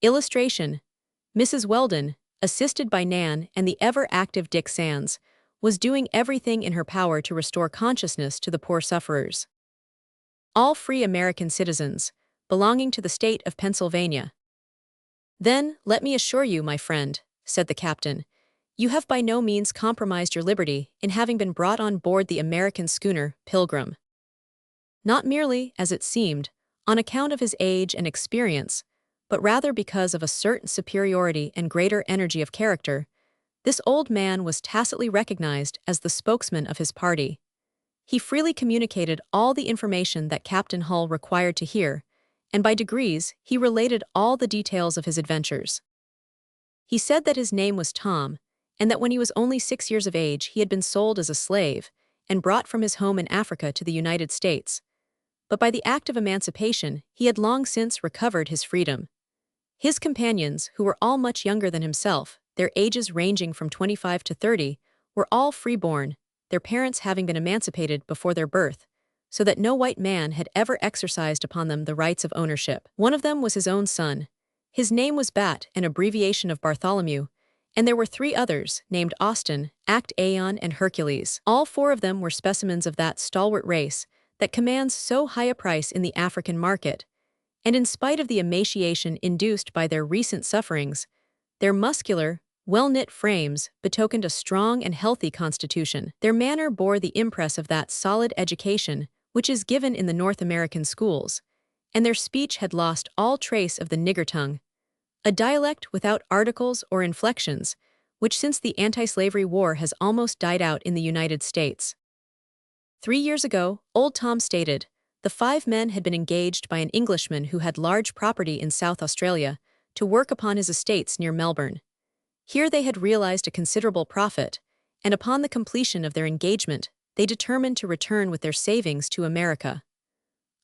Illustration: Mrs. Weldon, assisted by Nan and the ever-active Dick Sands, was doing everything in her power to restore consciousness to the poor sufferers. All free American citizens, belonging to the state of Pennsylvania. "Then, let me assure you, my friend," said the captain, "you have by no means compromised your liberty in having been brought on board the American schooner Pilgrim. Not merely, as it seemed, on account of his age and experience, but rather because of a certain superiority and greater energy of character, this old man was tacitly recognized as the spokesman of his party. He freely communicated all the information that Captain Hull required to hear, and by degrees he related all the details of his adventures. He said that his name was Tom, and that when he was only 6 years of age he had been sold as a slave and brought from his home in Africa to the United States. But by the act of emancipation he had long since recovered his freedom. His companions, who were all much younger than himself, their ages ranging from 25 to 30, were all free-born, their parents having been emancipated before their birth, so that no white man had ever exercised upon them the rights of ownership. One of them was his own son. His name was Bat, an abbreviation of Bartholomew, and there were 3 others, named Austin, Aeon, and Hercules. All 4 of them were specimens of that stalwart race that commands so high a price in the African market, and in spite of the emaciation induced by their recent sufferings, their muscular, well-knit frames betokened a strong and healthy constitution. Their manner bore the impress of that solid education which is given in the North American schools, and their speech had lost all trace of the nigger tongue, a dialect without articles or inflections, which since the anti-slavery war has almost died out in the United States. 3 years ago, Old Tom stated, the 5 men had been engaged by an Englishman who had large property in South Australia to work upon his estates near Melbourne. Here they had realized a considerable profit, and upon the completion of their engagement, they determined to return with their savings to America.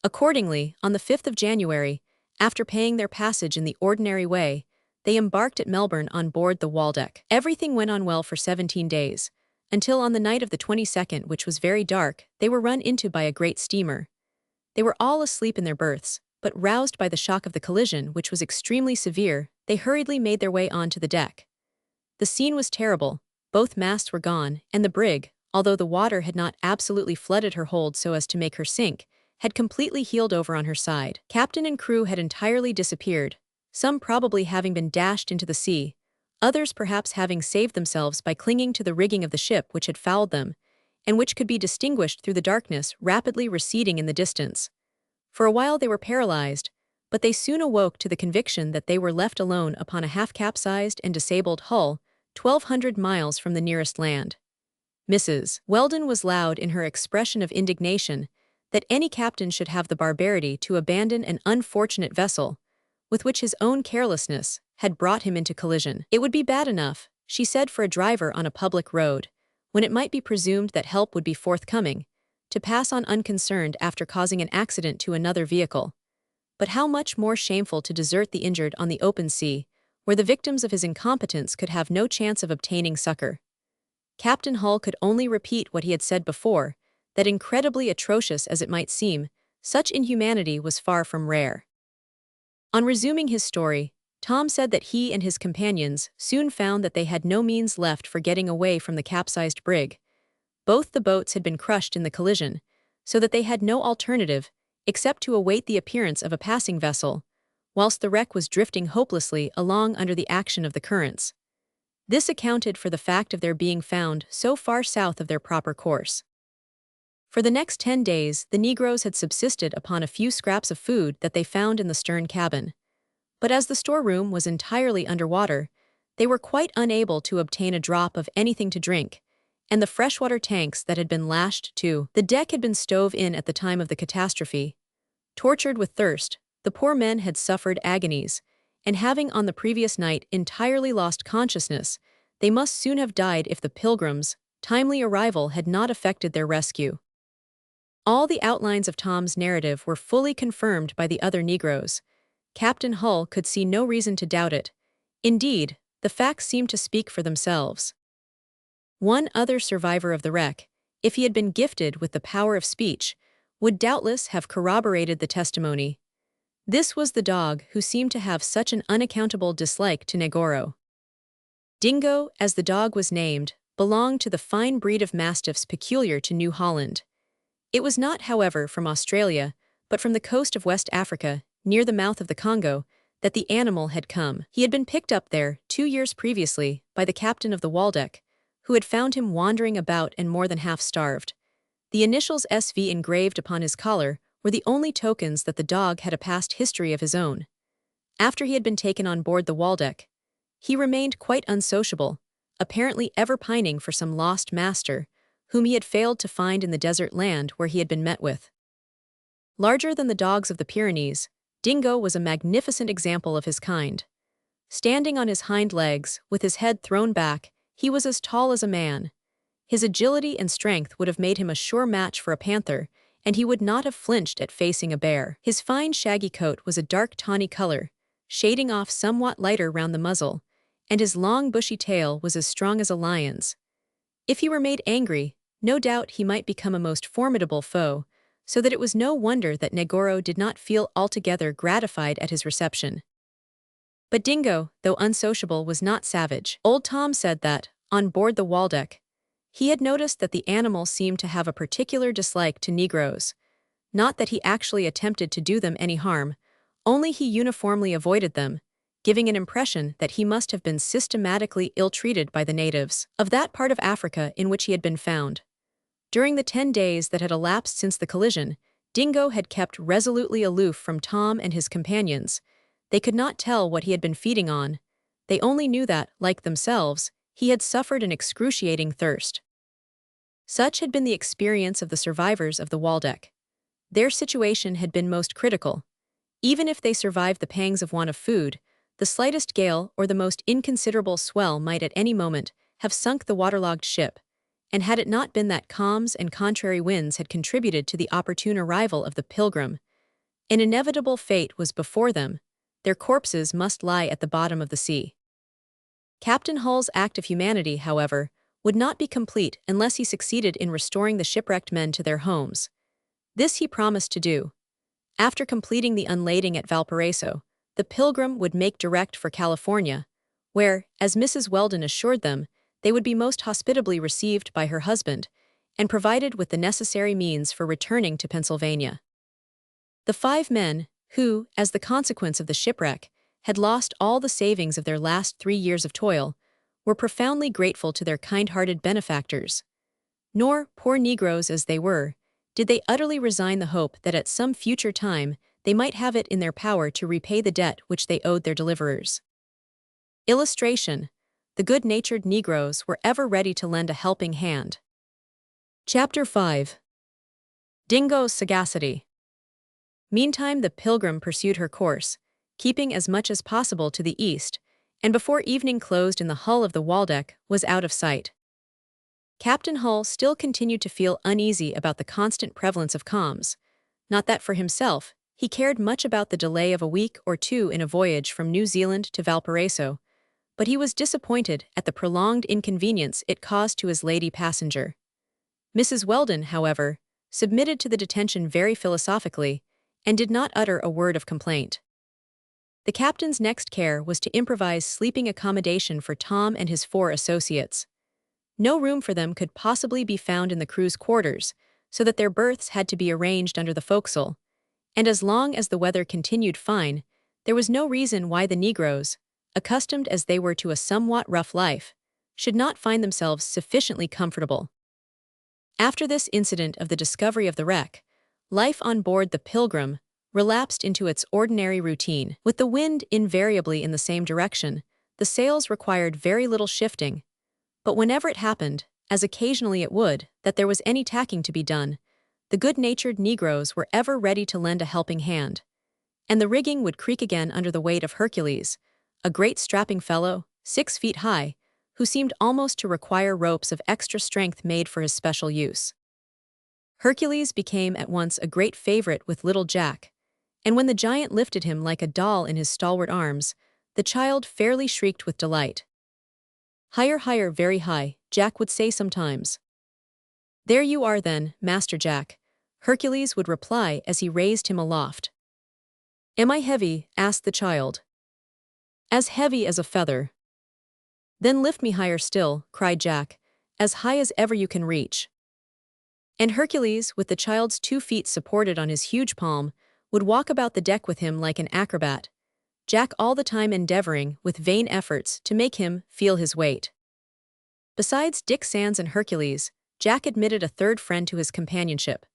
Accordingly, on the 5th of January, after paying their passage in the ordinary way, they embarked at Melbourne on board the Waldeck. Everything went on well for 17 days, until on the night of the 22nd, which was very dark, they were run into by a great steamer. They were all asleep in their berths, but roused by the shock of the collision, which was extremely severe, they hurriedly made their way on to the deck. The scene was terrible. Both masts were gone, and the brig, although the water had not absolutely flooded her hold so as to make her sink, had completely heeled over on her side. Captain and crew had entirely disappeared, some probably having been dashed into the sea, others perhaps having saved themselves by clinging to the rigging of the ship which had fouled them, and which could be distinguished through the darkness rapidly receding in the distance. For a while they were paralyzed, but they soon awoke to the conviction that they were left alone upon a half-capsized and disabled hull 1,200 miles from the nearest land. Mrs. Weldon was loud in her expression of indignation that any captain should have the barbarity to abandon an unfortunate vessel, with which his own carelessness had brought him into collision. It would be bad enough, she said, for a driver on a public road, when it might be presumed that help would be forthcoming, to pass on unconcerned after causing an accident to another vehicle. But how much more shameful to desert the injured on the open sea, where the victims of his incompetence could have no chance of obtaining succor. Captain Hull could only repeat what he had said before, that incredibly atrocious as it might seem, such inhumanity was far from rare. On resuming his story, Tom said that he and his companions soon found that they had no means left for getting away from the capsized brig. Both the boats had been crushed in the collision, so that they had no alternative except to await the appearance of a passing vessel, whilst the wreck was drifting hopelessly along under the action of the currents. This accounted for the fact of their being found so far south of their proper course. For the next 10 days, the Negroes had subsisted upon a few scraps of food that they found in the stern cabin. But as the storeroom was entirely underwater, they were quite unable to obtain a drop of anything to drink, and the freshwater tanks that had been lashed to the deck had been stove in at the time of the catastrophe. Tortured with thirst, the poor men had suffered agonies, and having on the previous night entirely lost consciousness, they must soon have died if the Pilgrim's timely arrival had not effected their rescue. All the outlines of Tom's narrative were fully confirmed by the other Negroes. Captain Hull could see no reason to doubt it. Indeed, the facts seemed to speak for themselves. One other survivor of the wreck, if he had been gifted with the power of speech, would doubtless have corroborated the testimony. This was the dog who seemed to have such an unaccountable dislike to Negoro. Dingo, as the dog was named, belonged to the fine breed of mastiffs peculiar to New Holland. It was not, however, from Australia, but from the coast of West Africa, near the mouth of the Congo, that the animal had come. He had been picked up there 2 years previously by the captain of the Waldeck, who had found him wandering about and more than half starved. The initials SV engraved upon his collar were the only tokens that the dog had a past history of his own. After he had been taken on board the Waldeck, he remained quite unsociable, apparently ever pining for some lost master, whom he had failed to find in the desert land where he had been met with. Larger than the dogs of the Pyrenees, Dingo was a magnificent example of his kind. Standing on his hind legs, with his head thrown back, he was as tall as a man. His agility and strength would have made him a sure match for a panther, and he would not have flinched at facing a bear. His fine shaggy coat was a dark tawny color, shading off somewhat lighter round the muzzle, and his long bushy tail was as strong as a lion's. If he were made angry, no doubt he might become a most formidable foe, so that it was no wonder that Negoro did not feel altogether gratified at his reception. But Dingo, though unsociable, was not savage. Old Tom said that, on board the Waldeck, he had noticed that the animal seemed to have a particular dislike to Negroes. Not that he actually attempted to do them any harm, only he uniformly avoided them, giving an impression that he must have been systematically ill-treated by the natives of that part of Africa in which he had been found. During the 10 days that had elapsed since the collision, Dingo had kept resolutely aloof from Tom and his companions. They could not tell what he had been feeding on. They only knew that, like themselves, he had suffered an excruciating thirst. Such had been the experience of the survivors of the Waldeck. Their situation had been most critical. Even if they survived the pangs of want of food, the slightest gale or the most inconsiderable swell might at any moment have sunk the waterlogged ship, and had it not been that calms and contrary winds had contributed to the opportune arrival of the Pilgrim, an inevitable fate was before them. Their corpses must lie at the bottom of the sea. Captain Hull's act of humanity, however, would not be complete unless he succeeded in restoring the shipwrecked men to their homes. This he promised to do. After completing the unlading at Valparaiso, the Pilgrim would make direct for California, where, as Mrs. Weldon assured them, they would be most hospitably received by her husband and provided with the necessary means for returning to Pennsylvania. The 5 men, who, as the consequence of the shipwreck, had lost all the savings of their last 3 years of toil, were profoundly grateful to their kind-hearted benefactors. Nor, poor Negroes as they were, did they utterly resign the hope that at some future time they might have it in their power to repay the debt which they owed their deliverers. Illustration: the good-natured Negroes were ever ready to lend a helping hand. Chapter 5. Dingo's sagacity. Meantime the Pilgrim pursued her course, keeping as much as possible to the east, and before evening closed in the hull of the Waldeck was out of sight. Captain Hull still continued to feel uneasy about the constant prevalence of calms. Not that for himself, he cared much about the delay of a week or 2 in a voyage from New Zealand to Valparaiso, but he was disappointed at the prolonged inconvenience it caused to his lady passenger. Mrs. Weldon, however, submitted to the detention very philosophically, and did not utter a word of complaint. The captain's next care was to improvise sleeping accommodation for Tom and his 4 associates. No room for them could possibly be found in the crew's quarters, so that their berths had to be arranged under the forecastle, and as long as the weather continued fine, there was no reason why the Negroes, accustomed as they were to a somewhat rough life, should not find themselves sufficiently comfortable. After this incident of the discovery of the wreck, life on board the Pilgrim relapsed into its ordinary routine. With the wind invariably in the same direction, the sails required very little shifting, but whenever it happened, as occasionally it would, that there was any tacking to be done, the good-natured Negroes were ever ready to lend a helping hand, and the rigging would creak again under the weight of Hercules, a great strapping fellow, 6 feet high, who seemed almost to require ropes of extra strength made for his special use. Hercules became at once a great favorite with little Jack, and when the giant lifted him like a doll in his stalwart arms, the child fairly shrieked with delight. "Higher, higher, very high," Jack would say sometimes. "There you are then, Master Jack," Hercules would reply as he raised him aloft. Am I heavy? Asked the child. As heavy as a feather. Then lift me higher still, cried Jack, as high as ever you can reach. And Hercules, with the child's 2 feet supported on his huge palm, would walk about the deck with him like an acrobat, Jack all the time endeavoring, with vain efforts, to make him feel his weight. Besides Dick Sands and Hercules, Jack admitted a third friend to his companionship.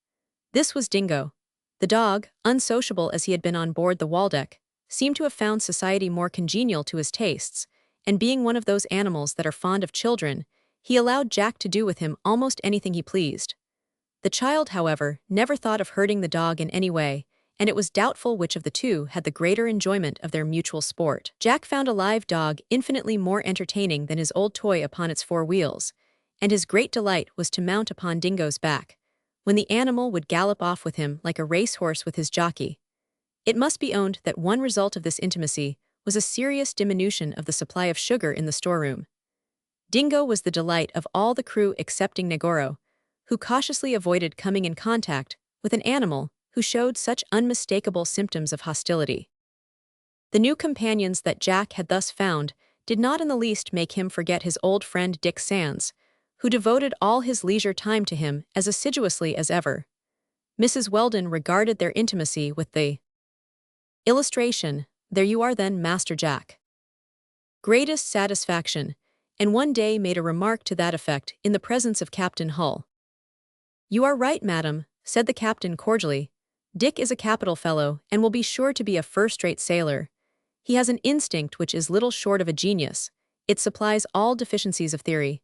This was Dingo. The dog, unsociable as he had been on board the Waldeck, seemed to have found society more congenial to his tastes, and being one of those animals that are fond of children, he allowed Jack to do with him almost anything he pleased. The child, however, never thought of hurting the dog in any way, and it was doubtful which of the two had the greater enjoyment of their mutual sport. Jack found a live dog infinitely more entertaining than his old toy upon its 4 wheels, and his great delight was to mount upon Dingo's back, when the animal would gallop off with him like a racehorse with his jockey. It must be owned that one result of this intimacy was a serious diminution of the supply of sugar in the storeroom. Dingo was the delight of all the crew excepting Negoro, who cautiously avoided coming in contact with an animal who showed such unmistakable symptoms of hostility. The new companions that Jack had thus found did not in the least make him forget his old friend Dick Sands, who devoted all his leisure time to him as assiduously as ever. Mrs. Weldon regarded their intimacy with the illustration, "There you are then, Master Jack." Greatest satisfaction, and one day made a remark to that effect in the presence of Captain Hull. "You are right, madam," said the captain cordially. "Dick is a capital fellow and will be sure to be a first-rate sailor. He has an instinct which is little short of a genius. It supplies all deficiencies of theory.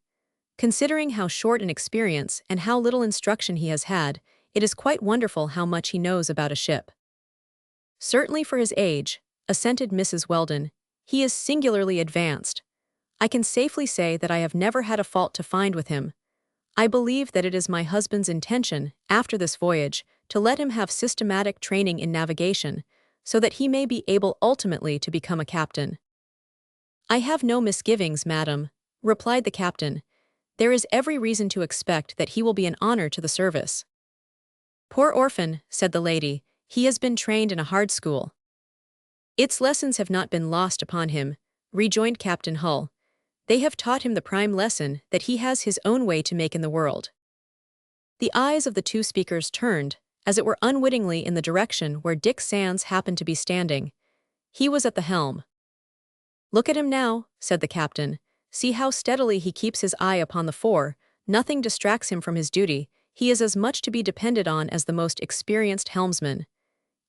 Considering how short an experience and how little instruction he has had, it is quite wonderful how much he knows about a ship." "Certainly for his age," assented Mrs. Weldon, "he is singularly advanced. I can safely say that I have never had a fault to find with him. I believe that it is my husband's intention, after this voyage, to let him have systematic training in navigation, so that he may be able ultimately to become a captain." "I have no misgivings, madam," replied the captain. "There is every reason to expect that he will be an honor to the service." "Poor orphan," said the lady, "he has been trained in a hard school." "Its lessons have not been lost upon him," rejoined Captain Hull. "They have taught him the prime lesson that he has his own way to make in the world." The eyes of the two speakers turned, as it were unwittingly, in the direction where Dick Sands happened to be standing. He was at the helm. "Look at him now," said the captain. "See how steadily he keeps his eye upon the fore. Nothing distracts him from his duty. He is as much to be depended on as the most experienced helmsman.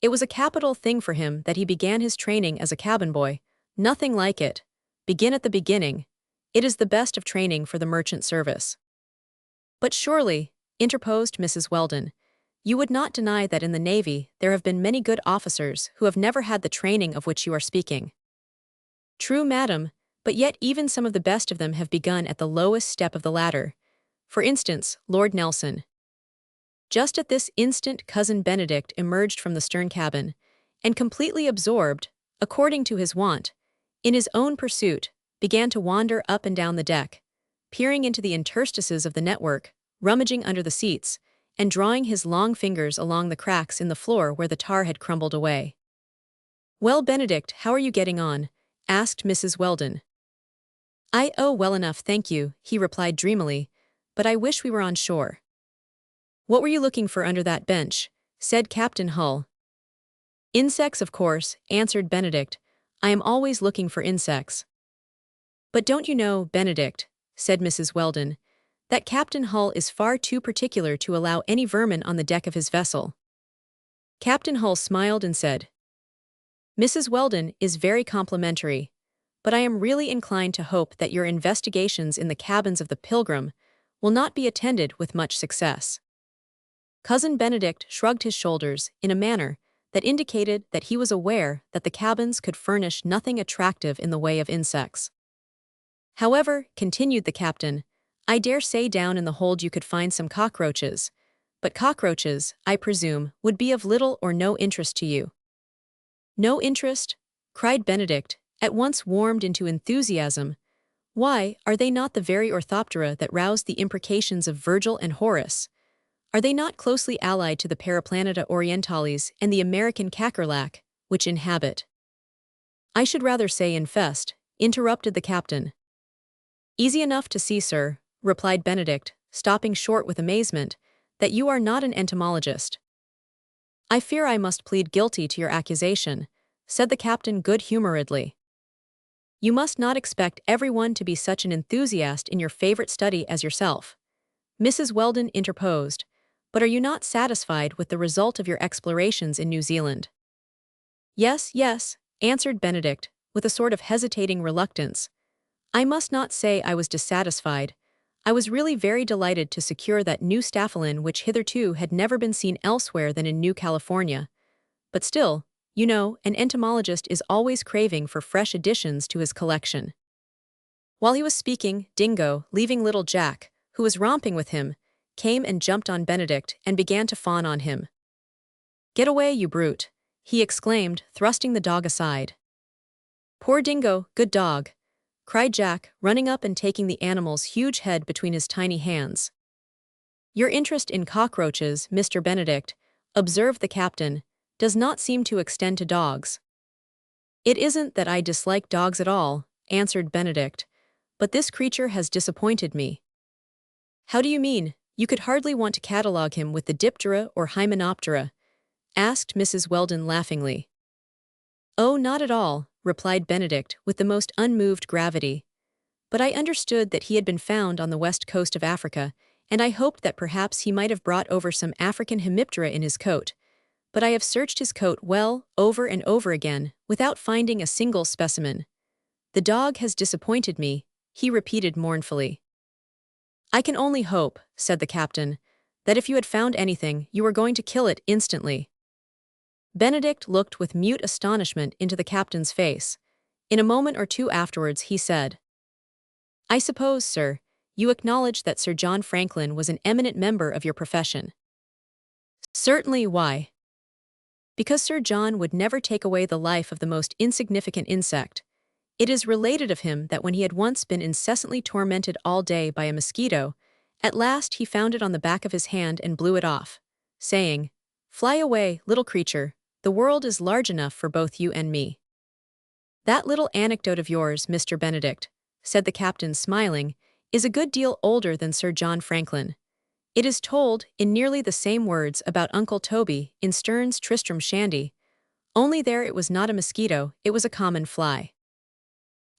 It was a capital thing for him that he began his training as a cabin boy. Nothing like it. Begin at the beginning. It is the best of training for the merchant service." "But surely," interposed Mrs. Weldon, "you would not deny that in the Navy there have been many good officers who have never had the training of which you are speaking." "True, madam, but yet even some of the best of them have begun at the lowest step of the ladder. For instance, Lord Nelson." Just at this instant Cousin Benedict emerged from the stern cabin, and completely absorbed, according to his wont, in his own pursuit, began to wander up and down the deck, peering into the interstices of the network, rummaging under the seats, and drawing his long fingers along the cracks in the floor where the tar had crumbled away. "Well, Benedict, how are you getting on?" asked Mrs. Weldon. "Oh, well enough, thank you," he replied dreamily, "but I wish we were on shore." "What were you looking for under that bench?" said Captain Hull. "Insects, of course," answered Benedict. "I am always looking for insects." "But don't you know, Benedict," said Mrs. Weldon, "that Captain Hull is far too particular to allow any vermin on the deck of his vessel?" Captain Hull smiled and said, "Mrs. Weldon is very complimentary, but I am really inclined to hope that your investigations in the cabins of the Pilgrim will not be attended with much success." Cousin Benedict shrugged his shoulders in a manner that indicated that he was aware that the cabins could furnish nothing attractive in the way of insects. "However," continued the captain, "I dare say down in the hold you could find some cockroaches, but cockroaches, I presume, would be of little or no interest to you." "No interest?" cried Benedict, at once warmed into enthusiasm. "Why, are they not the very orthoptera that roused the imprecations of Virgil and Horace? Are they not closely allied to the Periplaneta orientalis and the American cacklerlac, which inhabit. I should rather say infest, interrupted the captain. Easy enough to see, sir, replied Benedict, stopping short with amazement, that you are not an entomologist. I fear I must plead guilty to your accusation, said the captain good-humoredly. You must not expect everyone to be such an enthusiast in your favorite study as yourself. Mrs. Weldon interposed, but are you not satisfied with the result of your explorations in New Zealand? Yes, yes, answered Benedict, with a sort of hesitating reluctance. I must not say I was dissatisfied. I was really very delighted to secure that new staphylin which hitherto had never been seen elsewhere than in New California. But still, you know, an entomologist is always craving for fresh additions to his collection. While he was speaking, Dingo, leaving little Jack, who was romping with him, came and jumped on Benedict and began to fawn on him. Get away, you brute, he exclaimed, thrusting the dog aside. Poor Dingo, good dog, cried Jack, running up and taking the animal's huge head between his tiny hands. Your interest in cockroaches, Mr. Benedict, observed the captain, does not seem to extend to dogs. It isn't that I dislike dogs at all, answered Benedict, but this creature has disappointed me. How do you mean? You could hardly want to catalogue him with the Diptera or Hymenoptera, asked Mrs. Weldon laughingly. Oh, not at all, replied Benedict with the most unmoved gravity. But I understood that he had been found on the west coast of Africa, and I hoped that perhaps he might have brought over some African hemiptera in his coat. But I have searched his coat well, over and over again, without finding a single specimen. The dog has disappointed me, he repeated mournfully. I can only hope, said the captain, that if you had found anything, you were going to kill it instantly. Benedict looked with mute astonishment into the captain's face. In a moment or two afterwards he said, I suppose, sir, you acknowledge that Sir John Franklin was an eminent member of your profession. Certainly. Why? Because Sir John would never take away the life of the most insignificant insect. It is related of him that when he had once been incessantly tormented all day by a mosquito, at last he found it on the back of his hand and blew it off, saying, Fly away, little creature, the world is large enough for both you and me. That little anecdote of yours, Mr. Benedict, said the captain smiling, is a good deal older than Sir John Franklin. It is told, in nearly the same words, about Uncle Toby in Sterne's Tristram Shandy, only there it was not a mosquito, it was a common fly.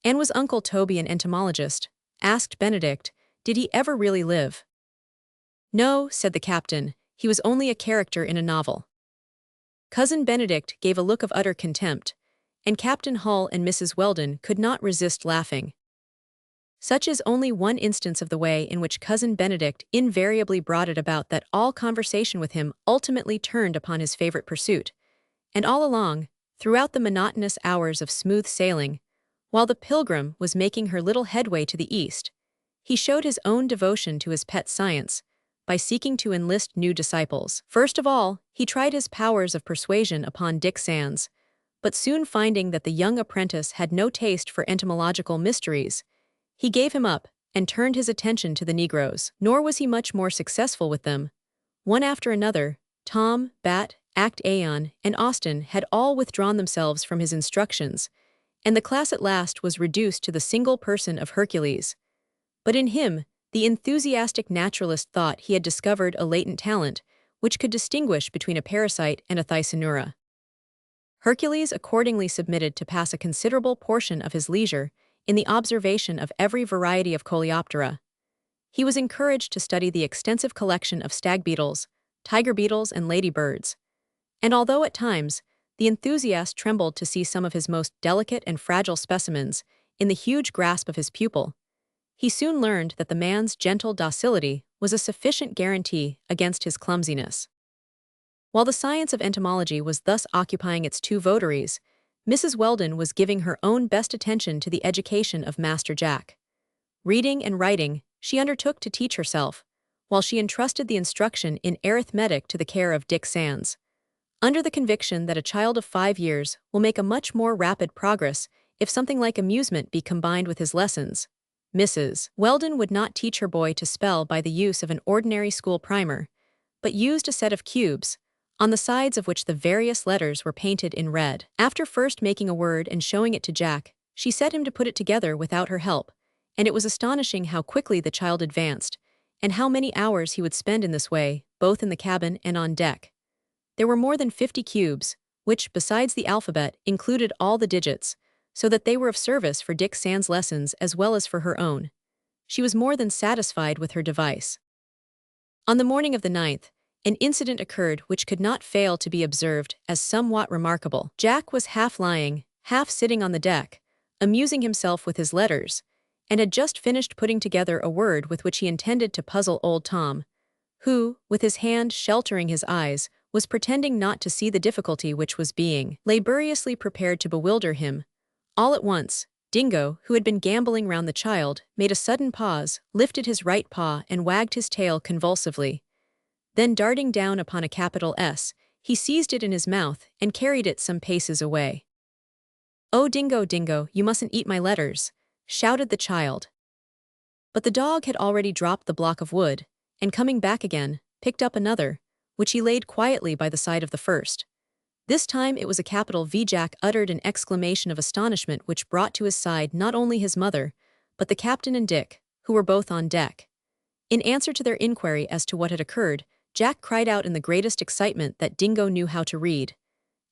And was Uncle Toby an entomologist? Asked Benedict. Did he ever really live? No, said the captain, he was only a character in a novel. Cousin Benedict gave a look of utter contempt, and Captain Hull and Mrs. Weldon could not resist laughing. Such is only one instance of the way in which Cousin Benedict invariably brought it about that all conversation with him ultimately turned upon his favorite pursuit, and all along, throughout the monotonous hours of smooth sailing, while the Pilgrim was making her little headway to the east, he showed his own devotion to his pet science by seeking to enlist new disciples. First of all, he tried his powers of persuasion upon Dick Sands, but soon finding that the young apprentice had no taste for entomological mysteries, he gave him up and turned his attention to the Negroes. Nor was he much more successful with them. One after another, Tom, Bat, Act Aeon, and Austin had all withdrawn themselves from his instructions, and the class at last was reduced to the single person of Hercules. But in him, the enthusiastic naturalist thought he had discovered a latent talent, which could distinguish between a parasite and a Thysanura. Hercules accordingly submitted to pass a considerable portion of his leisure in the observation of every variety of coleoptera. He was encouraged to study the extensive collection of stag beetles, tiger beetles, and ladybirds. And although at times, the enthusiast trembled to see some of his most delicate and fragile specimens in the huge grasp of his pupil, he soon learned that the man's gentle docility was a sufficient guarantee against his clumsiness. While the science of entomology was thus occupying its two votaries, Mrs. Weldon was giving her own best attention to the education of Master Jack. Reading and writing, she undertook to teach herself, while she entrusted the instruction in arithmetic to the care of Dick Sands, under the conviction that a child of 5 years will make a much more rapid progress if something like amusement be combined with his lessons. Mrs. Weldon would not teach her boy to spell by the use of an ordinary school primer, but used a set of cubes, on the sides of which the various letters were painted in red. After first making a word and showing it to Jack, she set him to put it together without her help, and it was astonishing how quickly the child advanced, and how many hours he would spend in this way, both in the cabin and on deck. There were more than 50 cubes, which, besides the alphabet, included all the digits, so that they were of service for Dick Sand's lessons as well as for her own. She was more than satisfied with her device. On the morning of the 9th, an incident occurred which could not fail to be observed as somewhat remarkable. Jack was half lying, half sitting on the deck, amusing himself with his letters, and had just finished putting together a word with which he intended to puzzle old Tom, who, with his hand sheltering his eyes, was pretending not to see the difficulty which was being laboriously prepared to bewilder him. All at once, Dingo, who had been gambolling round the child, made a sudden pause, lifted his right paw and wagged his tail convulsively. Then darting down upon a capital S, he seized it in his mouth and carried it some paces away. "Oh, Dingo, Dingo, you mustn't eat my letters," shouted the child. But the dog had already dropped the block of wood, and coming back again, picked up another, which he laid quietly by the side of the first. This time it was a capital V. Jack uttered an exclamation of astonishment which brought to his side not only his mother, but the captain and Dick, who were both on deck. In answer to their inquiry as to what had occurred, Jack cried out in the greatest excitement that Dingo knew how to read.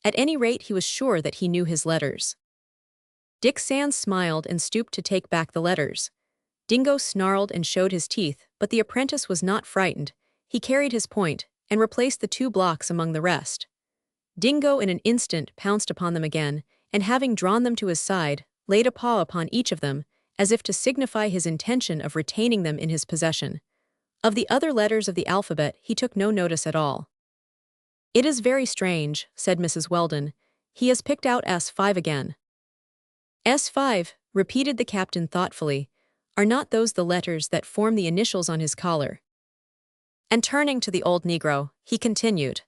At any rate, he was sure that he knew his letters. Dick Sands smiled and stooped to take back the letters. Dingo snarled and showed his teeth, but the apprentice was not frightened. He carried his point, and replaced the 2 blocks among the rest. Dingo in an instant pounced upon them again, and having drawn them to his side, laid a paw upon each of them, as if to signify his intention of retaining them in his possession. Of the other letters of the alphabet he took no notice at all. "It is very strange," said Mrs. Weldon. "He has picked out S5 again." "S5, repeated the captain thoughtfully. "Are not those the letters that form the initials on his collar?" And turning to the old Negro, he continued,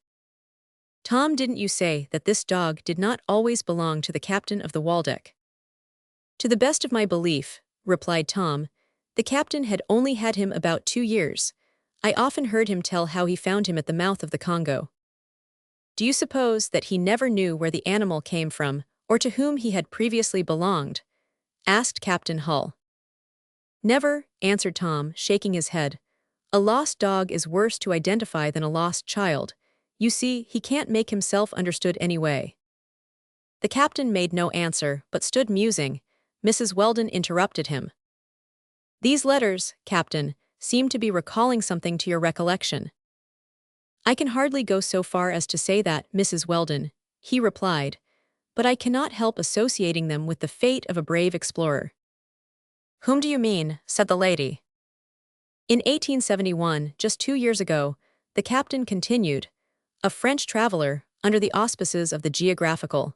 "Tom, didn't you say that this dog did not always belong to the captain of the Waldeck?" "To the best of my belief," replied Tom, "the captain had only had him about 2 years. I often heard him tell how he found him at the mouth of the Congo." "Do you suppose that he never knew where the animal came from, or to whom he had previously belonged?" asked Captain Hull. "Never," answered Tom, shaking his head. "A lost dog is worse to identify than a lost child. You see, he can't make himself understood anyway." The captain made no answer, but stood musing. Mrs. Weldon interrupted him. "These letters, Captain, seem to be recalling something to your recollection." "I can hardly go so far as to say that, Mrs. Weldon," he replied, "but I cannot help associating them with the fate of a brave explorer." "Whom do you mean?" said the lady. "In 1871, just 2 years ago," the captain continued, "a French traveler, under the auspices of the Geographical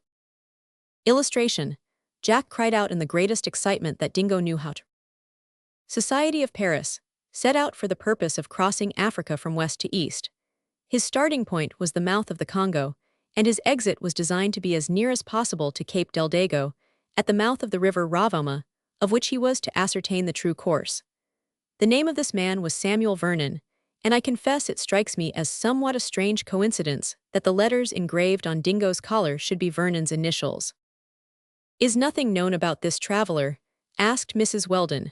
Illustration," Jack cried out in the greatest excitement that Dingo knew how to. "Society of Paris, set out for the purpose of crossing Africa from west to east. His starting point was the mouth of the Congo, and his exit was designed to be as near as possible to Cape del Dago, at the mouth of the river Ravoma, of which he was to ascertain the true course. The name of this man was Samuel Vernon, and I confess it strikes me as somewhat a strange coincidence that the letters engraved on Dingo's collar should be Vernon's initials." "Is nothing known about this traveler?" asked Mrs. Weldon.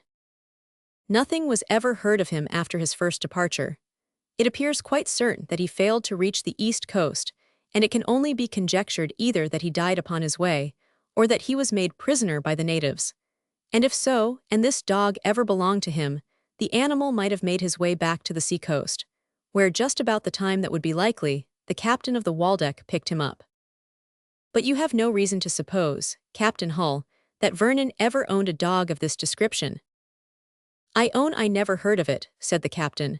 "Nothing was ever heard of him after his first departure. It appears quite certain that he failed to reach the east coast, and it can only be conjectured either that he died upon his way, or that he was made prisoner by the natives. And if so, and this dog ever belonged to him, the animal might have made his way back to the sea-coast, where just about the time that would be likely, the captain of the Waldeck picked him up. But you have no reason to suppose, Captain Hull, that Vernon ever owned a dog of this description." "I own I never heard of it," said the captain,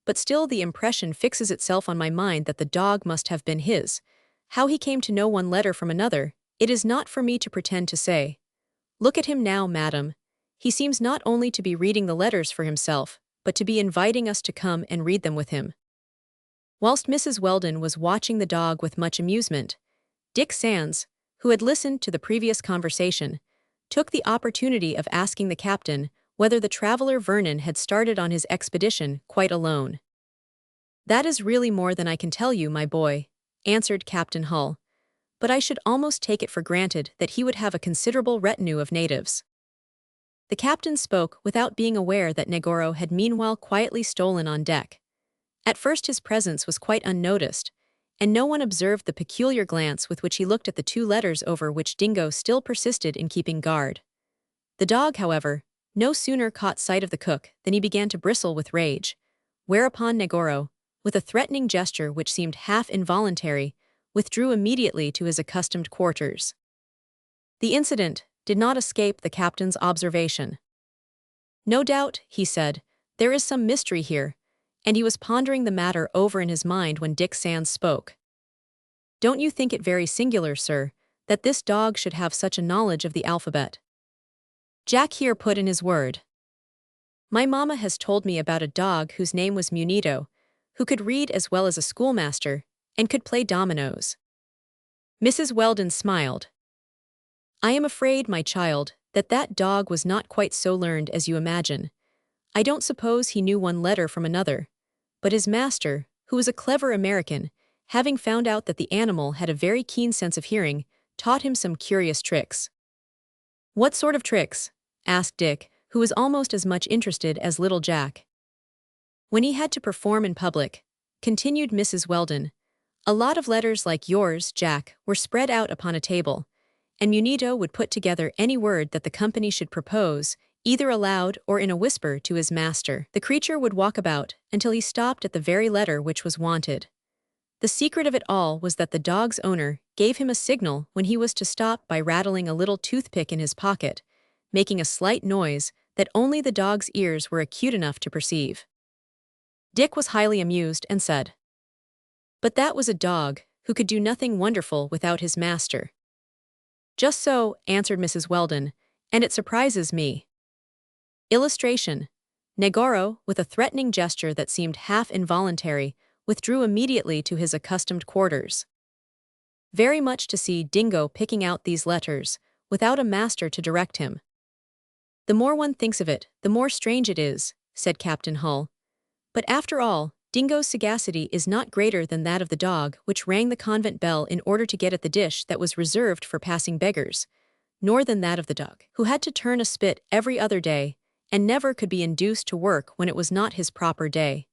"but still the impression fixes itself on my mind that the dog must have been his. How he came to know one letter from another, it is not for me to pretend to say. Look at him now, madam. He seems not only to be reading the letters for himself, but to be inviting us to come and read them with him." Whilst Mrs. Weldon was watching the dog with much amusement, Dick Sands, who had listened to the previous conversation, took the opportunity of asking the captain whether the traveler Vernon had started on his expedition quite alone. "That is really more than I can tell you, my boy," answered Captain Hull, but I should almost take it for granted that he would have a considerable retinue of natives. The captain spoke without being aware that Negoro had meanwhile quietly stolen on deck. At first his presence was quite unnoticed, and no one observed the peculiar glance with which he looked at the two letters over which Dingo still persisted in keeping guard. The dog, however, no sooner caught sight of the cook than he began to bristle with rage, whereupon Negoro, with a threatening gesture which seemed half involuntary, withdrew immediately to his accustomed quarters. The incident did not escape the captain's observation. "No doubt," he said, "there is some mystery here," and he was pondering the matter over in his mind when Dick Sands spoke. "Don't you think it very singular, sir, that this dog should have such a knowledge of the alphabet?" Jack here put in his word. "My mamma has told me about a dog whose name was Munito, who could read as well as a schoolmaster, and could play dominoes." Mrs. Weldon smiled. "I am afraid, my child, that dog was not quite so learned as you imagine. I don't suppose he knew one letter from another, but his master, who was a clever American, having found out that the animal had a very keen sense of hearing, taught him some curious tricks." "What sort of tricks?" asked Dick, who was almost as much interested as little Jack. "When he had to perform in public," continued Mrs. Weldon, "a lot of letters like yours, Jack, were spread out upon a table, and Munito would put together any word that the company should propose, either aloud or in a whisper to his master. The creature would walk about until he stopped at the very letter which was wanted. The secret of it all was that the dog's owner gave him a signal when he was to stop by rattling a little toothpick in his pocket, making a slight noise that only the dog's ears were acute enough to perceive." Dick was highly amused and said, "But that was a dog who could do nothing wonderful without his master." "Just so," answered Mrs. Weldon, "and it surprises me." Illustration: Negoro, with a threatening gesture that seemed half involuntary, withdrew immediately to his accustomed quarters. Very much to see Dingo picking out these letters, without a master to direct him. "The more one thinks of it, the more strange it is," said Captain Hull. "But after all, Dingo's sagacity is not greater than that of the dog which rang the convent bell in order to get at the dish that was reserved for passing beggars, nor than that of the dog who had to turn a spit every other day, and never could be induced to work when it was not his proper day.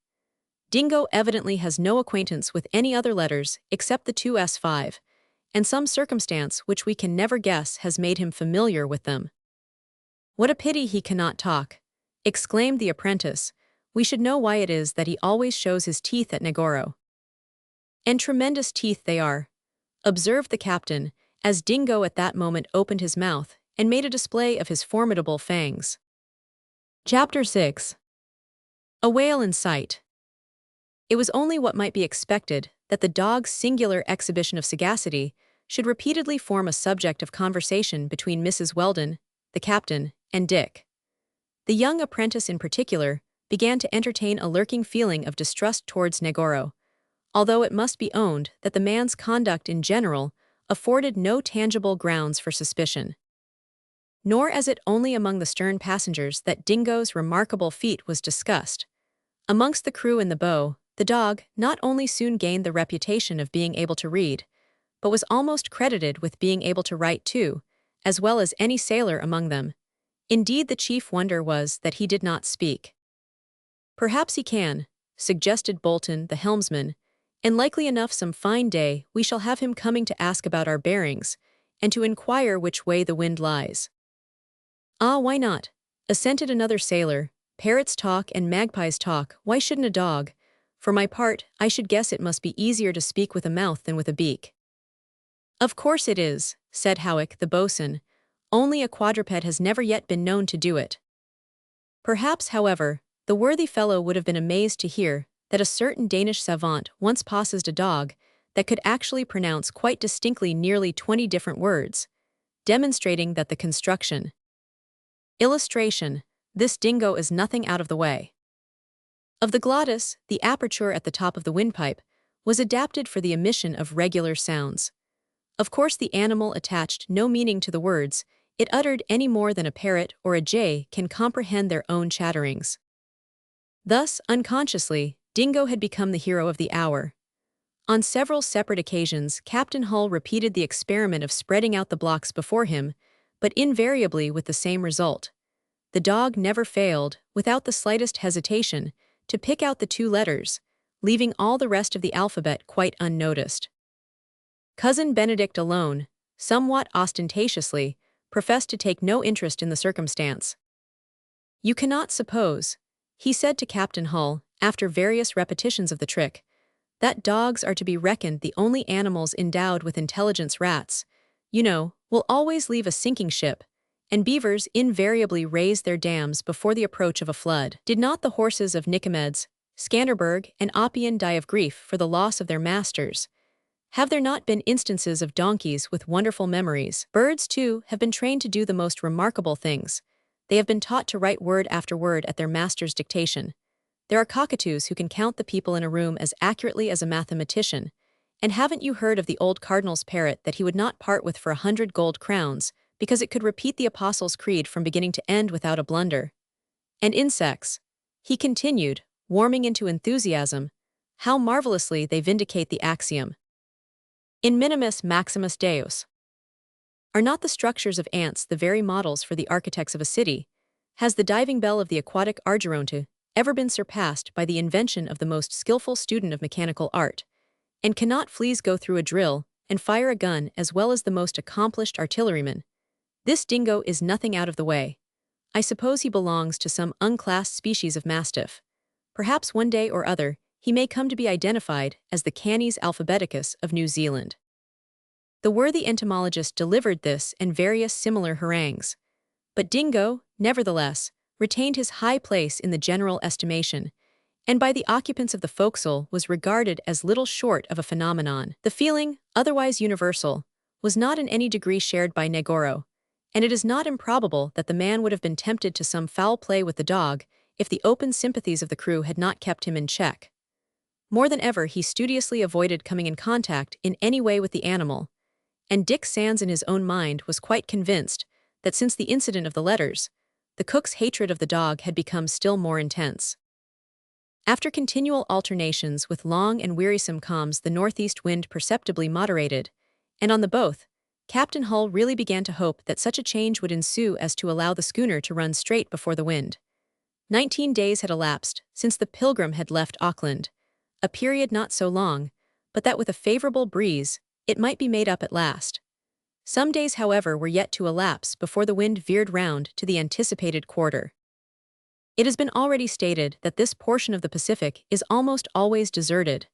Dingo evidently has no acquaintance with any other letters except the two S5, and some circumstance which we can never guess has made him familiar with them." "What a pity he cannot talk," exclaimed the apprentice. "We should know why it is that he always shows his teeth at Negoro." "And tremendous teeth they are," observed the captain, as Dingo at that moment opened his mouth and made a display of his formidable fangs. Chapter 6. A whale in sight. It was only what might be expected that the dog's singular exhibition of sagacity should repeatedly form a subject of conversation between Mrs. Weldon, the captain, and Dick. The young apprentice in particular began to entertain a lurking feeling of distrust towards Negoro, although it must be owned that the man's conduct in general afforded no tangible grounds for suspicion. Nor is it only among the stern passengers that Dingo's remarkable feat was discussed. Amongst the crew in the bow, the dog not only soon gained the reputation of being able to read, but was almost credited with being able to write too, as well as any sailor among them. Indeed, the chief wonder was that he did not speak. "Perhaps he can," suggested Bolton, the helmsman, "and likely enough some fine day we shall have him coming to ask about our bearings, and to inquire which way the wind lies." "Ah, why not?" assented another sailor. "Parrots talk and magpies talk, why shouldn't a dog? For my part, I should guess it must be easier to speak with a mouth than with a beak." "Of course it is," said Howick, the boatswain, "only a quadruped has never yet been known to do it." Perhaps, however, the worthy fellow would have been amazed to hear that a certain Danish savant once possessed a dog that could actually pronounce quite distinctly nearly 20 different words, demonstrating that the construction. Illustration: this Dingo is nothing out of the way. Of the glottis, the aperture at the top of the windpipe was adapted for the emission of regular sounds. Of course the animal attached no meaning to the words it uttered any more than a parrot or a jay can comprehend their own chatterings. Thus, unconsciously, Dingo had become the hero of the hour. On several separate occasions, Captain Hull repeated the experiment of spreading out the blocks before him, but invariably with the same result. The dog never failed, without the slightest hesitation, to pick out the two letters, leaving all the rest of the alphabet quite unnoticed. Cousin Benedict alone, somewhat ostentatiously, professed to take no interest in the circumstance. "You cannot suppose," he said to Captain Hull, after various repetitions of the trick, "that dogs are to be reckoned the only animals endowed with intelligence. Rats, you know, will always leave a sinking ship, and beavers invariably raise their dams before the approach of a flood. Did not the horses of Nicomedes, Scanderbeg, and Oppian die of grief for the loss of their masters? Have there not been instances of donkeys with wonderful memories? Birds, too, have been trained to do the most remarkable things. They have been taught to write word after word at their master's dictation. There are cockatoos who can count the people in a room as accurately as a mathematician. And haven't you heard of the old cardinal's parrot that he would not part with for 100 gold crowns, because it could repeat the Apostles' Creed from beginning to end without a blunder? And insects," he continued, warming into enthusiasm, "how marvelously they vindicate the axiom, in minimis maximus Deus. Are not the structures of ants the very models for the architects of a city? Has the diving bell of the aquatic Argeronte ever been surpassed by the invention of the most skillful student of mechanical art? And cannot fleas go through a drill and fire a gun as well as the most accomplished artilleryman? This dingo is nothing out of the way. I suppose he belongs to some unclassed species of mastiff. Perhaps one day or other he may come to be identified as the Canis alphabeticus of New Zealand." The worthy entomologist delivered this and various similar harangues. But Dingo, nevertheless, retained his high place in the general estimation, and by the occupants of the forecastle was regarded as little short of a phenomenon. The feeling, otherwise universal, was not in any degree shared by Negoro, and it is not improbable that the man would have been tempted to some foul play with the dog if the open sympathies of the crew had not kept him in check. More than ever he studiously avoided coming in contact in any way with the animal, and Dick Sands in his own mind was quite convinced that since the incident of the letters, the cook's hatred of the dog had become still more intense. After continual alternations with long and wearisome calms, the northeast wind perceptibly moderated, and on the both, Captain Hull really began to hope that such a change would ensue as to allow the schooner to run straight before the wind. 19 days had elapsed since the Pilgrim had left Auckland, a period not so long, but that with a favorable breeze, it might be made up at last. Some days, however, were yet to elapse before the wind veered round to the anticipated quarter. It has been already stated that this portion of the Pacific is almost always deserted.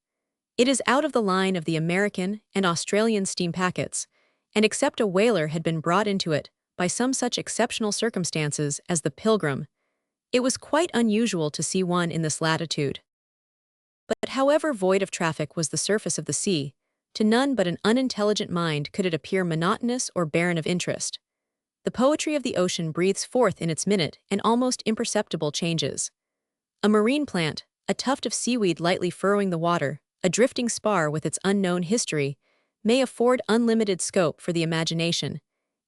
It is out of the line of the American and Australian steam packets, and except a whaler had been brought into it by some such exceptional circumstances as the Pilgrim, it was quite unusual to see one in this latitude. But however void of traffic was the surface of the sea, to none but an unintelligent mind could it appear monotonous or barren of interest. The poetry of the ocean breathes forth in its minute and almost imperceptible changes. A marine plant, a tuft of seaweed lightly furrowing the water, a drifting spar with its unknown history, may afford unlimited scope for the imagination,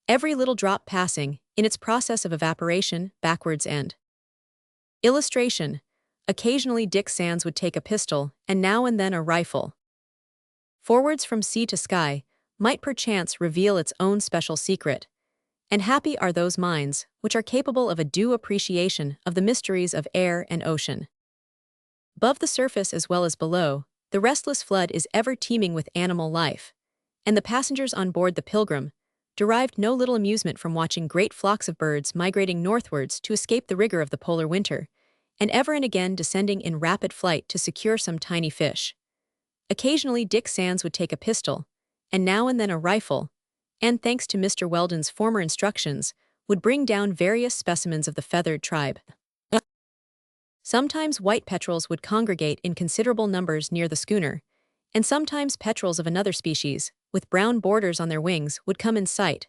every little drop passing, in its process of evaporation, backwards end. Illustration: occasionally Dick Sands would take a pistol, and now and then a rifle. Forwards from sea to sky might perchance reveal its own special secret, and happy are those minds which are capable of a due appreciation of the mysteries of air and ocean. Above the surface as well as below, the restless flood is ever teeming with animal life, and the passengers on board the Pilgrim derived no little amusement from watching great flocks of birds migrating northwards to escape the rigor of the polar winter, and ever and again descending in rapid flight to secure some tiny fish. Occasionally Dick Sands would take a pistol, and now and then a rifle, and, thanks to Mr. Weldon's former instructions, would bring down various specimens of the feathered tribe. Sometimes white petrels would congregate in considerable numbers near the schooner, and sometimes petrels of another species, with brown borders on their wings, would come in sight.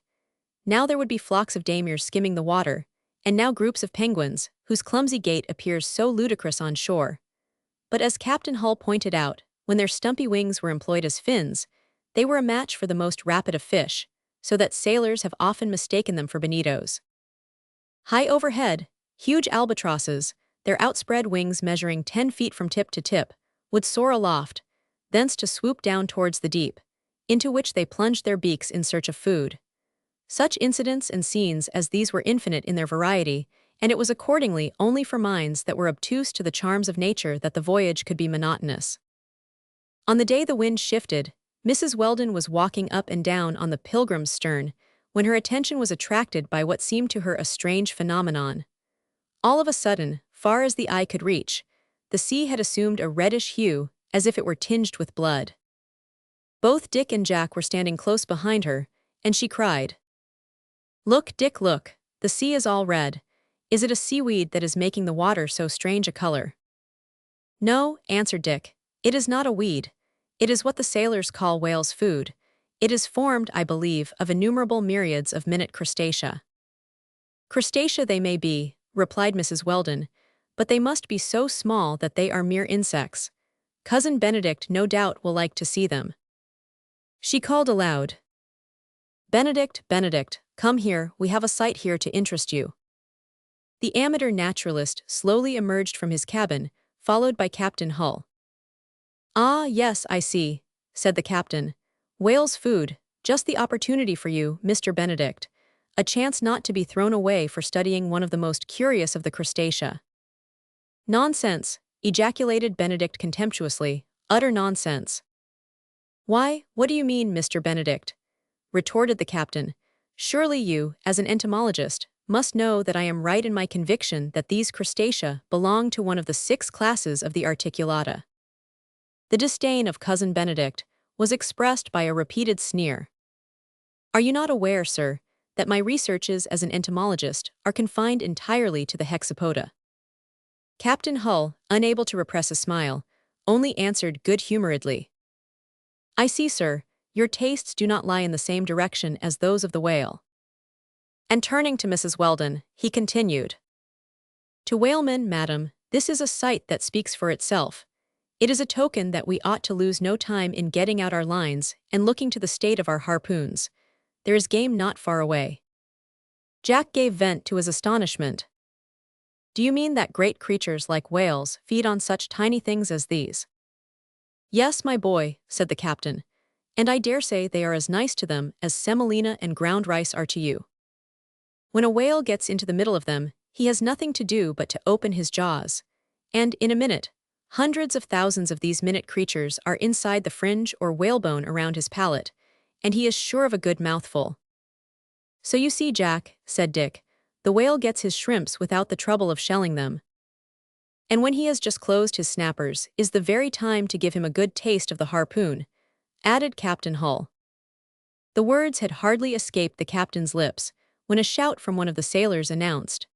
Now there would be flocks of daimirs skimming the water, and now groups of penguins, whose clumsy gait appears so ludicrous on shore. But as Captain Hull pointed out, when their stumpy wings were employed as fins, they were a match for the most rapid of fish, so that sailors have often mistaken them for bonitos. High overhead, huge albatrosses, their outspread wings measuring 10 feet from tip to tip, would soar aloft, thence to swoop down towards the deep, into which they plunged their beaks in search of food. Such incidents and scenes as these were infinite in their variety, and it was accordingly only for minds that were obtuse to the charms of nature that the voyage could be monotonous. On the day the wind shifted, Mrs. Weldon was walking up and down on the Pilgrim's stern, when her attention was attracted by what seemed to her a strange phenomenon. All of a sudden, far as the eye could reach, the sea had assumed a reddish hue, as if it were tinged with blood. Both Dick and Jack were standing close behind her, and she cried, "Look, Dick, look, the sea is all red. Is it a seaweed that is making the water so strange a color?" "No," answered Dick, "it is not a weed. It is what the sailors call whale's food. It is formed, I believe, of innumerable myriads of minute crustacea." "Crustacea they may be," replied Mrs. Weldon, "but they must be so small that they are mere insects. Cousin Benedict no doubt will like to see them." She called aloud, "Benedict, Benedict, come here, we have a sight here to interest you." The amateur naturalist slowly emerged from his cabin, followed by Captain Hull. "Ah, yes, I see," said the captain. "Whale's food, just the opportunity for you, Mr. Benedict. A chance not to be thrown away for studying one of the most curious of the crustacea." "Nonsense," ejaculated Benedict contemptuously, "utter nonsense." "Why, what do you mean, Mr. Benedict?" retorted the captain. "Surely you, as an entomologist, must know that I am right in my conviction that these crustacea belong to one of the 6 classes of the articulata." The disdain of Cousin Benedict was expressed by a repeated sneer. "Are you not aware, sir, that my researches as an entomologist are confined entirely to the hexapoda?" Captain Hull, unable to repress a smile, only answered good-humoredly, "I see, sir, your tastes do not lie in the same direction as those of the whale." And turning to Mrs. Weldon, he continued, "To whalemen, madam, this is a sight that speaks for itself. It is a token that we ought to lose no time in getting out our lines and looking to the state of our harpoons. There is game not far away." Jack gave vent to his astonishment. "Do you mean that great creatures like whales feed on such tiny things as these?" "Yes, my boy," said the captain, "and I dare say they are as nice to them as semolina and ground rice are to you. When a whale gets into the middle of them, he has nothing to do but to open his jaws, and in a minute, hundreds of thousands of these minute creatures are inside the fringe or whalebone around his palate, and he is sure of a good mouthful." "So you see, Jack," said Dick, "the whale gets his shrimps without the trouble of shelling them. And when he has just closed his snappers is the very time to give him a good taste of the harpoon," added Captain Hull. The words had hardly escaped the captain's lips when a shout from one of the sailors announced,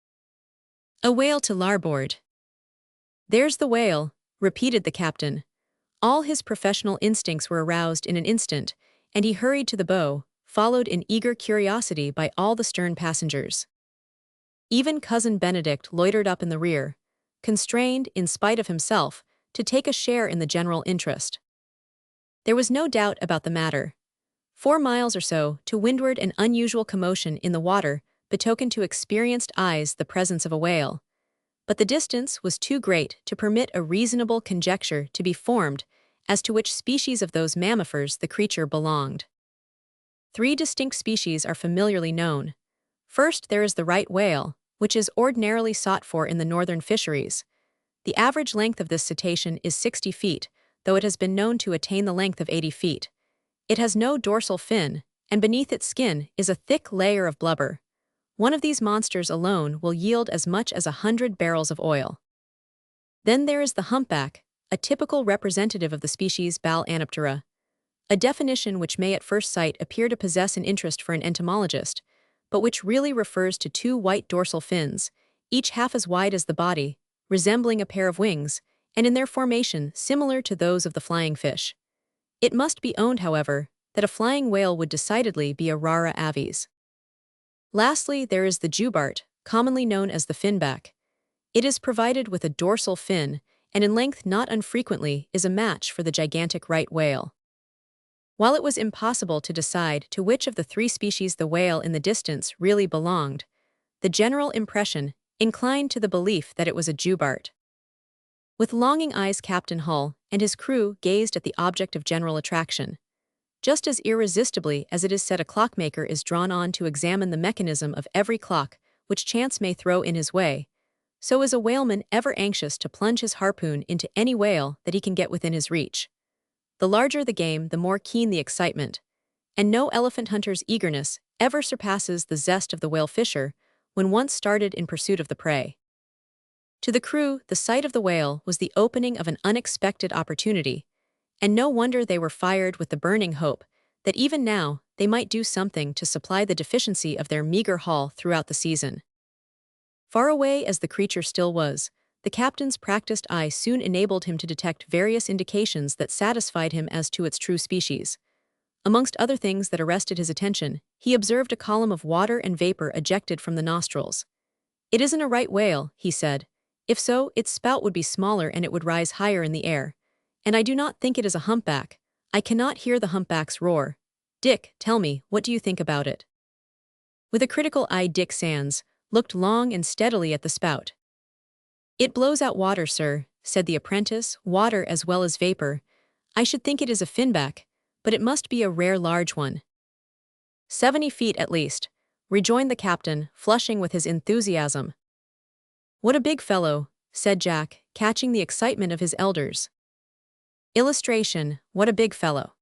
"A whale to larboard." "There's the whale," repeated the captain. All his professional instincts were aroused in an instant, and he hurried to the bow, followed in eager curiosity by all the stern passengers. Even Cousin Benedict loitered up in the rear, constrained, in spite of himself, to take a share in the general interest. There was no doubt about the matter. 4 miles or so to windward an unusual commotion in the water betokened to experienced eyes the presence of a whale, but the distance was too great to permit a reasonable conjecture to be formed as to which species of those mammifers the creature belonged. 3 distinct species are familiarly known. First, there is the right whale, which is ordinarily sought for in the northern fisheries. The average length of this cetacean is 60 feet, though it has been known to attain the length of 80 feet. It has no dorsal fin, and beneath its skin is a thick layer of blubber. One of these monsters alone will yield as much as 100 barrels of oil. Then there is the humpback, a typical representative of the species Balanoptera, a definition which may at first sight appear to possess an interest for an entomologist, but which really refers to 2 white dorsal fins, each half as wide as the body, resembling a pair of wings, and in their formation similar to those of the flying fish. It must be owned, however, that a flying whale would decidedly be a rara avis. Lastly, there is the jubarte, commonly known as the finback. It is provided with a dorsal fin, and in length not unfrequently is a match for the gigantic right whale. While it was impossible to decide to which of the 3 species the whale in the distance really belonged, the general impression inclined to the belief that it was a jubarte. With longing eyes, Captain Hull and his crew gazed at the object of general attraction. Just as irresistibly as it is said a clockmaker is drawn on to examine the mechanism of every clock which chance may throw in his way, so is a whaleman ever anxious to plunge his harpoon into any whale that he can get within his reach. The larger the game, the more keen the excitement, and no elephant hunter's eagerness ever surpasses the zest of the whale fisher when once started in pursuit of the prey. To the crew, the sight of the whale was the opening of an unexpected opportunity, and no wonder they were fired with the burning hope that even now they might do something to supply the deficiency of their meager haul throughout the season. Far away as the creature still was, the captain's practiced eye soon enabled him to detect various indications that satisfied him as to its true species. Amongst other things that arrested his attention, he observed a column of water and vapor ejected from the nostrils. "It isn't a right whale," he said. "If so, its spout would be smaller and it would rise higher in the air. And I do not think it is a humpback. I cannot hear the humpback's roar. Dick, tell me, what do you think about it?" With a critical eye, Dick Sands looked long and steadily at the spout. "It blows out water, sir," said the apprentice, "water as well as vapor. I should think it is a finback, but it must be a rare large one." 70 feet at least," rejoined the captain, flushing with his enthusiasm. "What a big fellow," said Jack, catching the excitement of his elders. Illustration, what a big fellow.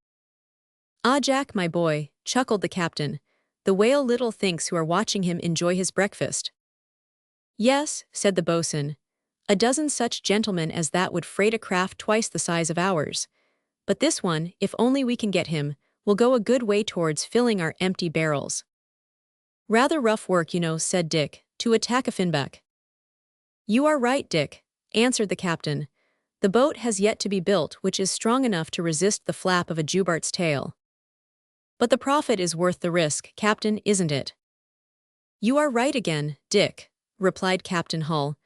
"Ah, Jack, my boy," chuckled the captain, "the whale little thinks who are watching him enjoy his breakfast." "Yes," said the boatswain, "a dozen such gentlemen as that would freight a craft twice the size of ours. But this one, if only we can get him, will go a good way towards filling our empty barrels." "Rather rough work, you know," said Dick, "to attack a finback." "You are right, Dick," answered the captain. "The boat has yet to be built which is strong enough to resist the flap of a Jubart's tail. But the profit is worth the risk, Captain, isn't it?" "You are right again, Dick," replied Captain Hull,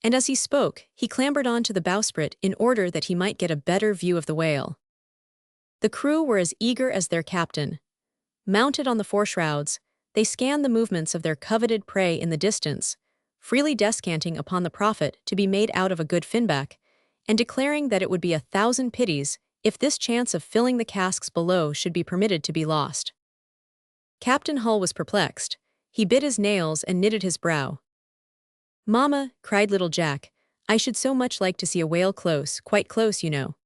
and as he spoke, he clambered on to the bowsprit in order that he might get a better view of the whale. The crew were as eager as their captain. Mounted on the foreshrouds, they scanned the movements of their coveted prey in the distance, freely descanting upon the profit to be made out of a good finback, and declaring that it would be 1,000 pities if this chance of filling the casks below should be permitted to be lost. Captain Hull was perplexed. He bit his nails and knitted his brow. "Mamma," cried little Jack, "I should so much like to see a whale close, quite close, you know."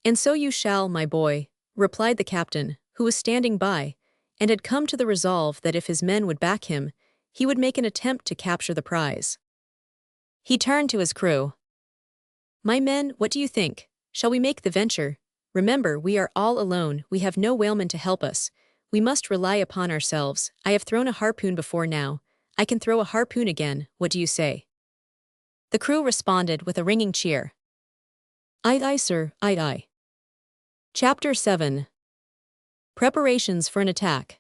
"And so you shall, my boy," replied the captain, who was standing by, and had come to the resolve that if his men would back him, he would make an attempt to capture the prize. He turned to his crew. "My men, what do you think? Shall we make the venture? Remember, we are all alone, we have no whaleman to help us. We must rely upon ourselves. I have thrown a harpoon before now. I can throw a harpoon again, what do you say?" The crew responded with a ringing cheer. "Aye, aye, sir, aye, aye." Chapter 7. Preparations for an attack.